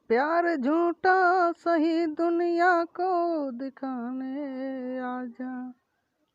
प्यार झूठा सही दुनिया को दिखाने आजा।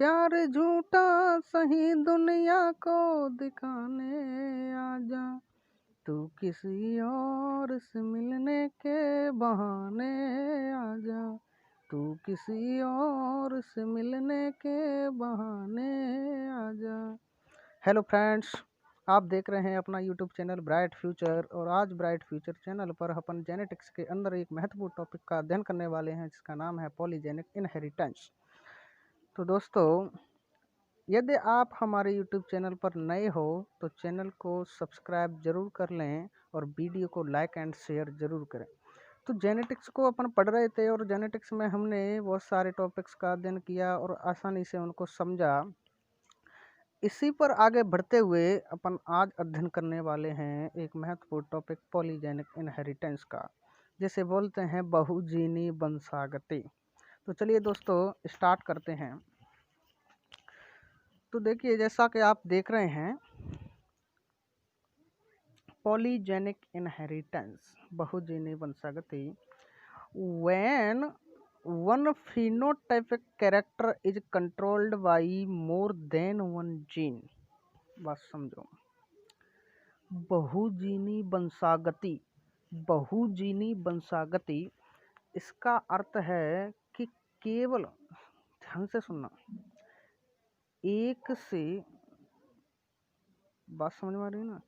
प्यार झूठा सही दुनिया को दिखाने आजा। तू किसी और से मिलने के बहाने आजा। तू किसी और से मिलने के बहाने आजा। हेलो फ्रेंड्स, आप देख रहे हैं अपना यूट्यूब चैनल ब्राइट फ्यूचर। और आज ब्राइट फ्यूचर चैनल पर अपन जेनेटिक्स के अंदर एक महत्वपूर्ण टॉपिक का अध्ययन करने वाले हैं, जिसका नाम है पॉलीजेनिक इनहेरिटेंस। तो दोस्तों, यदि आप हमारे यूट्यूब चैनल पर नए हो तो चैनल को सब्सक्राइब जरूर कर लें और वीडियो को लाइक एंड शेयर जरूर करें। तो जेनेटिक्स को अपन पढ़ रहे थे और जेनेटिक्स में हमने बहुत सारे टॉपिक्स का अध्ययन किया और आसानी से उनको समझा। इसी पर आगे बढ़ते हुए अपन आज अध्ययन करने वाले हैं एक महत्वपूर्ण टॉपिक पॉलीजेनिक इनहेरिटेंस का, जिसे बोलते हैं बहुजीनी वंशागति। तो चलिए दोस्तों, स्टार्ट करते हैं। तो देखिए, जैसा कि आप देख रहे हैं, पॉलीजेनिक इनहेरिटेंस, बहुजीनी वंशागति, when one phenotypic character is controlled by more than one gene। बात समझो। बहुजीनी वंशागति, बहुजीनी वंशागति, इसका अर्थ है कि केवल, ध्यान से सुनना, एक से, बात समझ में आ रही है ना,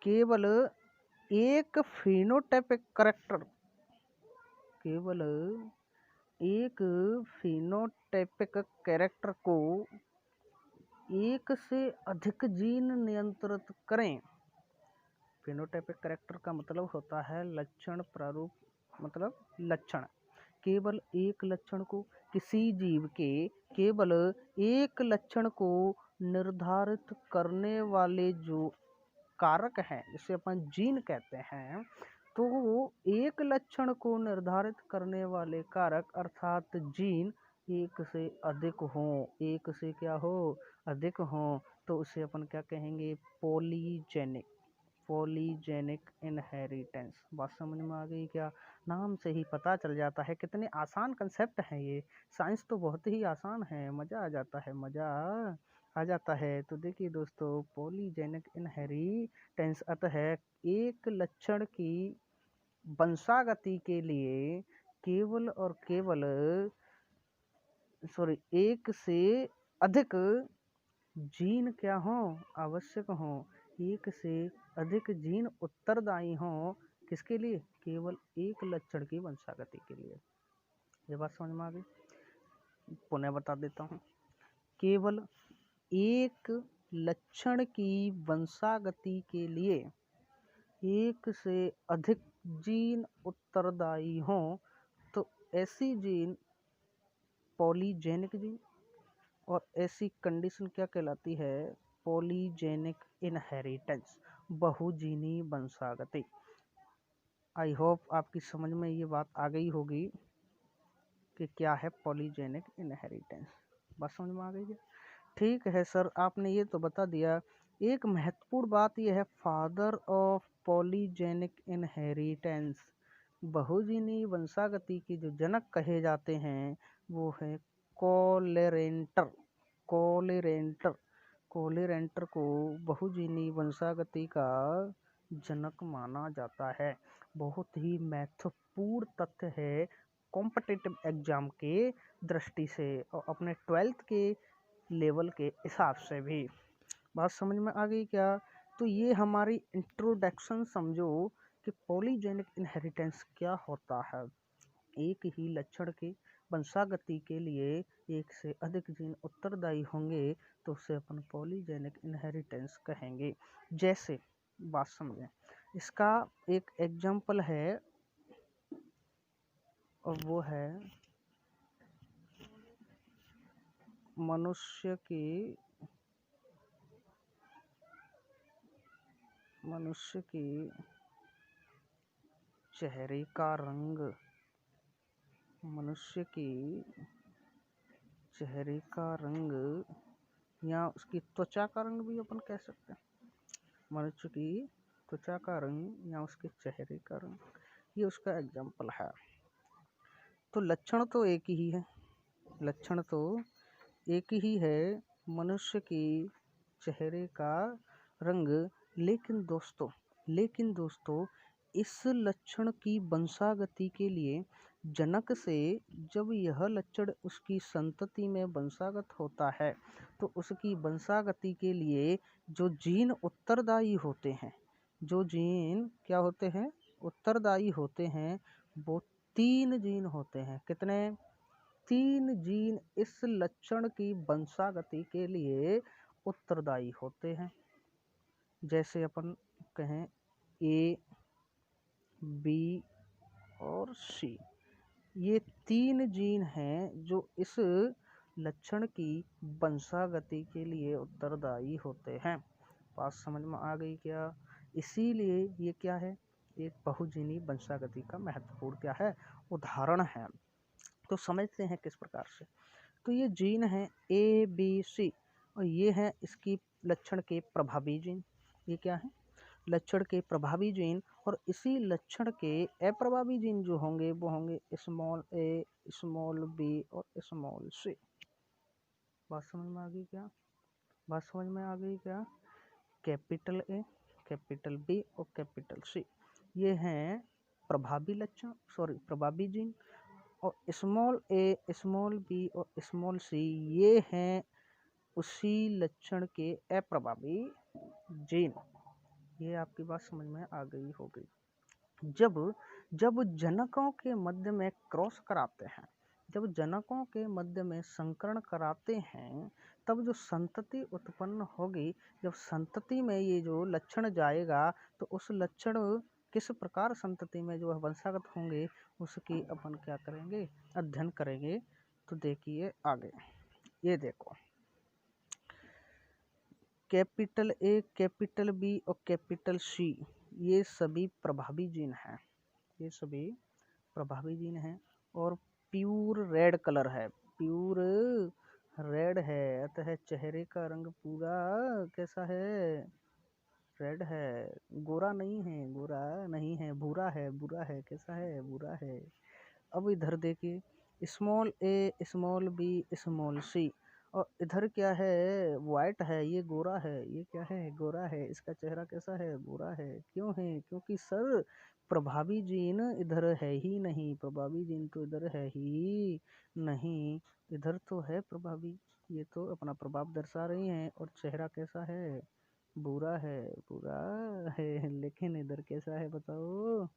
केवल एक फिनोटाइपिक कैरेक्टर, केवल एक फिनोटाइपिक कैरेक्टर को एक से अधिक जीन नियंत्रित करें। फिनोटाइपिक कैरेक्टर का मतलब होता है लक्षण प्रारूप, मतलब लक्षण। केवल एक लक्षण को, किसी जीव के केवल एक लक्षण को निर्धारित करने वाले जो कारक हैं, जिसे अपन जीन कहते हैं, तो एक लक्षण को निर्धारित करने वाले कारक अर्थात जीन एक से अधिक हो, एक से क्या हो, अधिक हो, तो उसे अपन क्या कहेंगे, पॉलीजेनिक, पॉलीजेनिक इनहेरिटेंस। बात समझ में आ गई क्या? नाम से ही पता चल जाता है कितने आसान कंसेप्ट हैं ये। साइंस तो बहुत ही आसान है, मज़ा आ जाता है, मज़ा आ जाता है। तो देखिए दोस्तों, पॉलीजेनिक इनहेरिटेंस अर्थ है एक लक्षण की वंशागति के लिए केवल और केवल, सॉरी, एक से अधिक जीन क्या हो, आवश्यक हो। एक से अधिक जीन उत्तरदायी हो, किसके लिए? केवल एक लक्षण की वंशागति के लिए। ये बात समझ में आ गई? पुनः बता देता हूँ। केवल एक लक्षण की वंशागति के लिए एक से अधिक जीन उत्तरदायी हो, तो ऐसी जीन पॉलीजेनिक जीन, और ऐसी कंडीशन क्या कहलाती है? पॉलीजेनिक इनहेरिटेंस, बहुजीनी वंशागति। आई होप आपकी समझ में ये बात आ गई होगी कि क्या है पॉलीजेनिक इनहेरिटेंस। बात समझ में आ गई है? ठीक है सर, आपने ये तो बता दिया। एक महत्वपूर्ण बात यह है, फादर ऑफ पॉलीजेनिक इनहेरिटेंस, बहुजीनी वंशागति के जो जनक कहे जाते हैं वो है कोलेरेंटर। कोलेरेंटर, कोलेरेंटर को बहुजीनी वंशागति का जनक माना जाता है। बहुत ही महत्वपूर्ण तथ्य है कॉम्पिटिटिव एग्जाम के दृष्टि से और अपने 12th के लेवल के हिसाब से भी। बात समझ में आ गई क्या? तो ये हमारी इंट्रोडक्शन समझो कि पॉलीजेनिक इनहेरिटेंस क्या होता है। एक ही लक्षण की वंशागति के लिए एक से अधिक जीन उत्तरदायी होंगे, तो उसे अपन पॉलीजेनिक इनहेरिटेंस कहेंगे। जैसे, बात समझें, इसका एक एग्जाम्पल है और वो है मनुष्य की चेहरे का रंग, मनुष्य की चेहरे का रंग या उसकी त्वचा का रंग भी अपन कह सकते हैं। मनुष्य की त्वचा का रंग या उसके चेहरे का रंग, ये उसका एग्जाम्पल है। तो लक्षण तो एक ही है, लक्षण तो एक ही है मनुष्य की चेहरे का रंग। लेकिन दोस्तों इस लक्षण की वंशागति के लिए जनक से जब यह लक्षण उसकी संतति में वंशागत होता है तो उसकी वंशागति के लिए जो जीन उत्तरदायी होते हैं, जो जीन क्या होते हैं, उत्तरदायी होते हैं, वो 3 जीन होते हैं। कितने? 3 जीन इस लक्षण की वंशागति के लिए उत्तरदायी होते हैं। जैसे अपन कहें ए, बी और सी, ये 3 जीन हैं जो इस लक्षण की वंशागति के लिए उत्तरदायी होते हैं। बात समझ में आ गई क्या? इसीलिए ये क्या है, एक बहुजीनी वंशागति का महत्वपूर्ण क्या है, उदाहरण है। तो समझते हैं किस प्रकार से। तो ये जीन है ए बी सी और ये हैं इसकी लक्षण के प्रभावी जीन। ये क्या है, लक्षण के प्रभावी जीन। और इसी लक्षण के अप्रभावी जीन जो होंगे वो होंगे स्मॉल ए, स्मॉल बी और स्मॉल सी। बात समझ में आ गई क्या? बात समझ में आ गई क्या? कैपिटल ए, कैपिटल बी और कैपिटल सी, ये हैं प्रभावी लक्षण, प्रभावी जीन। और स्मॉल ए, स्मॉल बी और स्मॉल सी, ये हैं उसी लक्षण के अप्रभावी जीन। ये आपकी बात समझ में आ गई होगी। जब जनकों के मध्य में क्रॉस कराते हैं, जब जनकों के मध्य में संकरण कराते हैं, तब जो संतति उत्पन्न होगी, जब संतति में ये जो लक्षण जाएगा तो उस लक्षण किस प्रकार संतति में जो वंशागत होंगे उसकी अपन क्या करेंगे, अध्ययन करेंगे। तो देखिए आगे, ये देखो कैपिटल ए, कैपिटल बी और कैपिटल सी, ये सभी प्रभावी जीन हैं, ये सभी प्रभावी जीन हैं। और प्यूर रेड कलर है, प्यूर रेड है, अतः चेहरे का रंग पूरा कैसा है, रेड है, गोरा नहीं है, गोरा नहीं है, भूरा है, बुरा है, कैसा है, बुरा है। अब इधर देखिए स्मॉल ए, स्मॉल बी, स्मॉल सी, और इधर क्या है, वाइट है, ये गोरा है, ये क्या है, गोरा है, इसका चेहरा कैसा है, गोरा है। क्यों है? क्योंकि सर प्रभावी जीन इधर है ही नहीं, प्रभावी जीन तो इधर है ही नहीं, इधर तो है प्रभावी, ये तो अपना प्रभाव दर्शा रही हैं। और चेहरा कैसा है, बुरा है, बुरा है, लेकिन इधर कैसा है बताओ,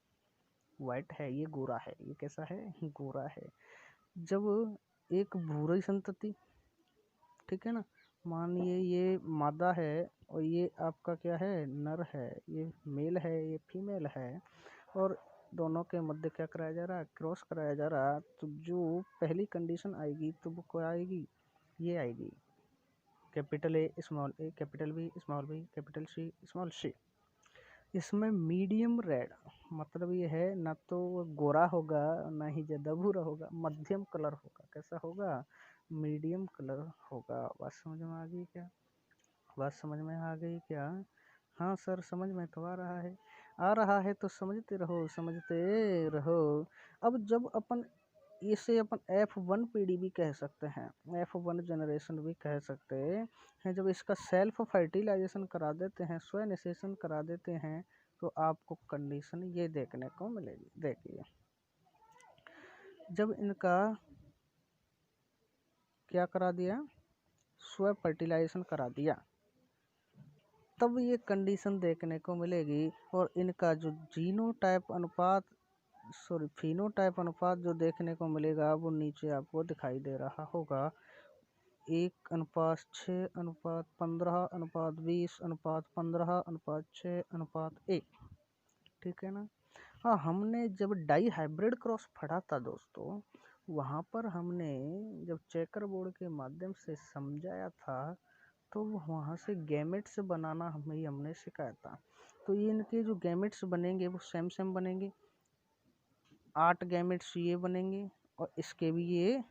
वाइट है, ये गोरा है, ये कैसा है, गोरा है। जब एक भूरी संतति, ठीक है ना, मानिए ये मादा है और ये आपका क्या है, नर है, ये मेल है, ये फीमेल है, और दोनों के मध्य क्या कराया जा रहा है, क्रॉस कराया जा रहा है। तो जो पहली कंडीशन आएगी तो वो क्या आएगी, ये आएगी capital A, small A, capital B, small B, capital C, small C. इसमें मीडियम रेड मतलब ये है, ना तो वो गोरा होगा ना ही ज़्यादा भूरा होगा, मध्यम कलर होगा। कैसा होगा, मीडियम कलर होगा। बात समझ में आ गई क्या? बात समझ में आ गई क्या? हाँ सर समझ में तो आ रहा है, आ रहा है तो समझते रहो, समझते रहो। अब जब अपन इसे अपन F1 पीढ़ी भी कह सकते हैं, F1 जनरेशन भी कह सकते हैं। जब इसका सेल्फ फर्टिलाइजेशन करा देते हैं, स्वयं निषेचन करा देते हैं, तो आपको कंडीशन ये देखने को मिलेगी। देखिए जब इनका क्या करा दिया, स्व फर्टिलाइजेशन करा दिया, तब ये कंडीशन देखने को मिलेगी। और इनका जो जीनोटाइप अनुपात, फिनोटाइप अनुपात जो देखने को मिलेगा वो नीचे आपको दिखाई दे रहा होगा, 1:6:15:20:15:6:1। ठीक है ना। हाँ, हमने जब डाई हाइब्रिड क्रॉस पढ़ा था दोस्तों, वहाँ पर हमने जब चेकर बोर्ड के माध्यम से समझाया था, तो वहाँ से गैमेट्स बनाना हमने सिखाया था। तो ये इनके जो गैमेट्स बनेंगे वो सेम सेम बनेंगे, 8 गैमेट्स ये बनेंगे और इसके भी ये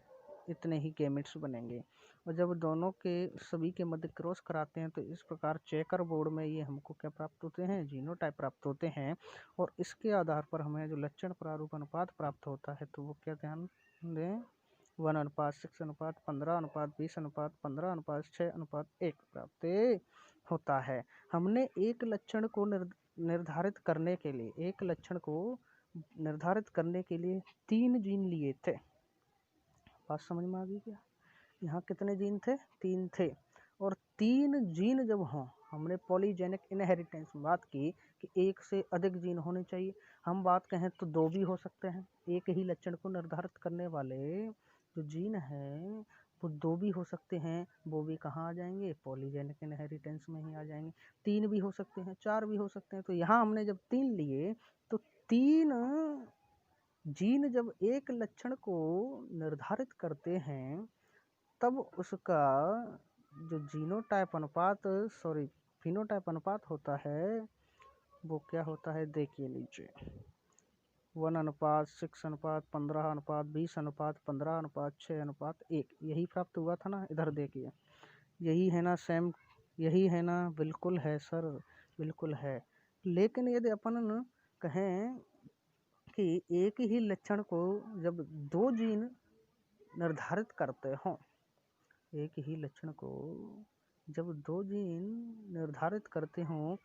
इतने ही गैमेट्स बनेंगे। और जब दोनों के सभी के मध्य क्रॉस कराते हैं तो इस प्रकार चेकर बोर्ड में ये हमको क्या प्राप्त होते हैं, जीनोटाइप प्राप्त होते हैं। और इसके आधार पर हमें जो लक्षण प्रारूप अनुपात प्राप्त होता है तो वो क्या ध्यान दें, 1:6:15:20:15:6:1 प्राप्त होता है। हमने एक लक्षण को निर्धारित करने के लिए 3 जीन लिए थे। बात समझ में आ गई क्या? यहाँ कितने जीन थे? 3 थे। और 3 जीन जब हों, हमने पॉलीजेनिक इनहेरिटेंस में बात की कि एक से अधिक जीन होने चाहिए। हम बात कहें तो 2 भी हो सकते हैं। एक ही लक्षण को निर्धारित करने वाले जो जीन हैं वो 2 भी हो सकते हैं। वो भी कहाँ आ जाएंगे? पॉलीजेनिक इनहेरिटेंस में ही आ जाएंगे। 3 भी हो सकते हैं, 4 भी हो सकते हैं। तो यहाँ हमने जब 3 लिए तो 3 जीन जब एक लक्षण को निर्धारित करते हैं तब उसका जो फिनोटाइप अनुपात होता है वो क्या होता है, देखिए नीचे 1:6:15:20:15:6:1 यही प्राप्त हुआ था ना। इधर देखिए, यही है ना सेम, यही है ना? बिल्कुल है सर, बिल्कुल है। लेकिन यदि अपन कहें कि एक ही लक्षण को जब 2 जीन निर्धारित करते हों, एक ही लक्षण को जब 2 जीन निर्धारित करते हों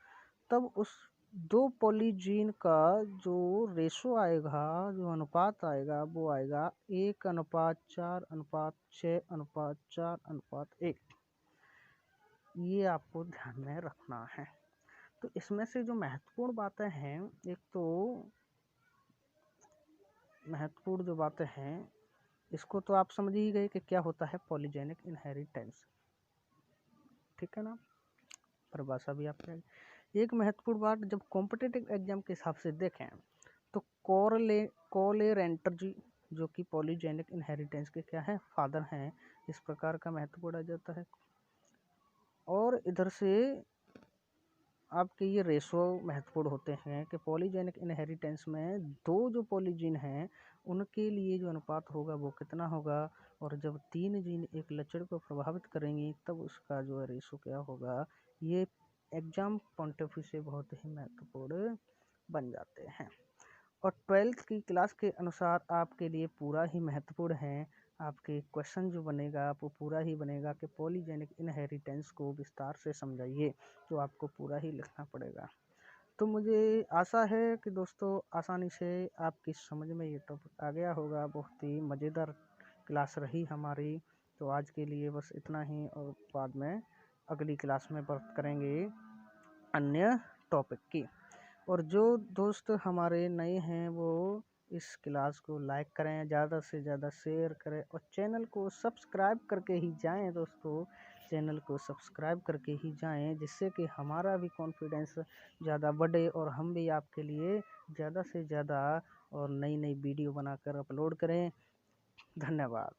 तब उस 2 पॉलीजीन का जो रेशो आएगा, जो अनुपात आएगा वो आएगा 1:4:6:4:1। ये आपको ध्यान में रखना है। तो इसमें से जो महत्वपूर्ण बातें हैं, एक तो महत्वपूर्ण जो बातें हैं इसको तो आप समझ ही गए कि क्या होता है पॉलीजेनिक इनहेरिटेंस, ठीक है ना? परिभाषा भी आपके एक महत्वपूर्ण बात, जब कॉम्पिटिटिव एग्जाम के हिसाब से देखें तो कोलेरेंटर जी जो कि पॉलीजेनिक इनहेरिटेंस के क्या है, फादर हैं, इस प्रकार का महत्वपूर्ण आ जाता है। और इधर से आपके ये रेशो महत्वपूर्ण होते हैं कि पॉलीजेनिक इनहेरिटेंस में 2 जो पॉलीजीन हैं उनके लिए जो अनुपात होगा वो कितना होगा, और जब 3 जीन एक लक्षण को प्रभावित करेंगी तब उसका जो है रेशो क्या होगा। ये एग्जाम पॉइंट ऑफ व्यू से बहुत ही महत्वपूर्ण बन जाते हैं। और 12th की क्लास के अनुसार आपके लिए पूरा ही महत्वपूर्ण है। आपके क्वेश्चन जो बनेगा वो पूरा ही बनेगा कि पॉलीजेनिक इनहेरिटेंस को विस्तार से समझाइए, तो आपको पूरा ही लिखना पड़ेगा। तो मुझे आशा है कि दोस्तों आसानी से आपकी समझ में ये टॉपिक आ गया होगा। बहुत ही मज़ेदार क्लास रही हमारी। तो आज के लिए बस इतना ही, और बाद में अगली क्लास में बात करेंगे अन्य टॉपिक की। और जो दोस्त हमारे नए हैं वो इस क्लास को लाइक करें, ज़्यादा से ज़्यादा शेयर करें, और चैनल को सब्सक्राइब करके ही जाएं दोस्तों, चैनल को सब्सक्राइब करके ही जाएं, जिससे कि हमारा भी कॉन्फिडेंस ज़्यादा बढ़े और हम भी आपके लिए ज़्यादा से ज़्यादा और नई नई वीडियो बनाकर अपलोड करें। धन्यवाद।